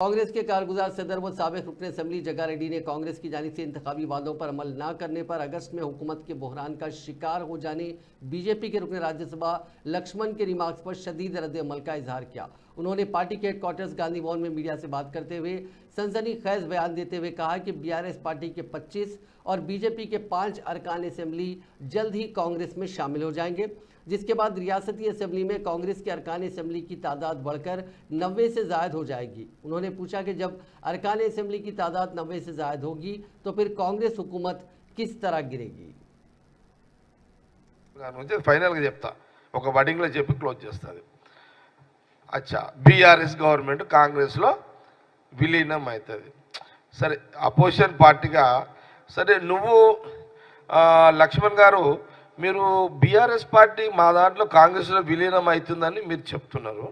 कांग्रेस के कारगुजार सदर व साबिक रुकन असेंबली जग्गा रेड्डी ने कांग्रेस की जानिब से इंतखाबी वादों पर अमल न करने पर अगस्त में हुकूमत के बहरान का शिकार हो जाने बीजेपी के रुकन राज्यसभा लक्ष्मण के रिमार्क्स पर शदीद रद्द-ए-अमल का इजहार किया। उन्होंने पार्टी के हेडक्वार्टर्स गांधी भवन में मीडिया से बात करते हुए सनसनीखेज बयान देते हुए कहा कि बीआरएस पार्टी के 25 और बीजेपी के 5 अरकान असेंबली जल्द ही कांग्रेस में शामिल हो जाएंगे, जिसके बाद रियासती असेंबली में कांग्रेस के अरकान असेंबली की तादाद बढ़कर 90 से ज़ायद हो जाएगी। उन्होंने पूछा कि जब अरकान असेंबली की तादाद 90 से ज़ायद होगी तो फिर कांग्रेस हुकूमत किस तरह गिरेगी। फाइनल చెప్తా ఒక వర్డింగ్ లో చెప్పి క్లోజ్ చేస్తుంది। అచ్చా బీఆర్ఎస్ గవర్నమెంట్ కాంగ్రెస్ లో విలీనం అవుతుంది। సరే అపోజిషన్ పార్టీగా సరే నువ్వు లక్ష్మణ్ గారు మీరు బీఆర్ఎస్ పార్టీ మా దాంట్లో కాంగ్రెస్ లో విలీనం అవుతుందని మీరు చెప్తున్నారు,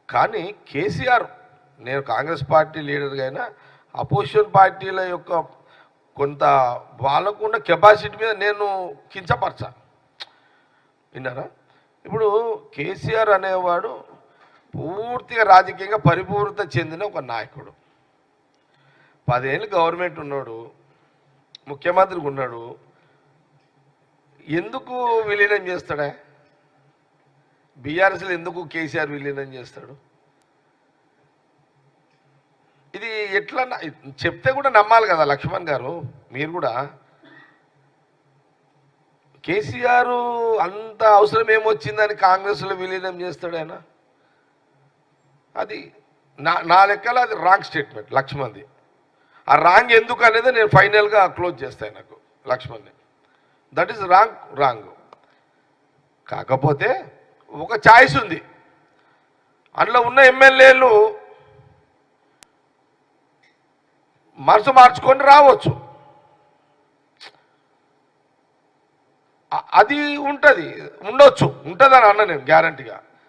కానీ కేసీఆర్ నేను కాంగ్రెస్ పార్టీ లీడర్గా అయినా అపోజిషన్ పార్టీల యొక్క కొంత వాళ్ళకున్న కెపాసిటీ మీద నేను కించపరచా విన్నారా। ఇప్పుడు కేసీఆర్ అనేవాడు పూర్తిగా రాజకీయంగా పరిపూర్ణత చెందిన ఒక నాయకుడు, 10 ఏళ్ళు గవర్నమెంట్ ఉన్నాడు, ముఖ్యమంత్రిగా ఉన్నాడు, ఎందుకు విలీనం చేస్తాడా? బీఆర్ఎస్లో ఎందుకు కేసీఆర్ విలీనం చేస్తాడు? ఇది ఎట్లా చెప్తే కూడా నమ్మాలి కదా లక్ష్మణ్ గారు, మీరు కూడా కేసీఆర్ అంత అవసరం ఏమొచ్చిందని కాంగ్రెస్లో విలీనం చేస్తాడు ఆయన? అది నా లెక్కలో అది రాంగ్ స్టేట్మెంట్ లక్ష్మణ్ది। ఆ రాంగ్ ఎందుకు అనేది నేను ఫైనల్గా క్లోజ్ చేస్తాను నాకు లక్ష్మణ్ని, దట్ ఈస్ రాంగ్। కాకపోతే ఒక ఛాయిస్ ఉంది, అందులో ఉన్న ఎమ్మెల్యేలు మనసు మార్చుకొని రావచ్చు, అది ఉండొచ్చు, ఉంటుందని అన్న నేను గ్యారంటీగా।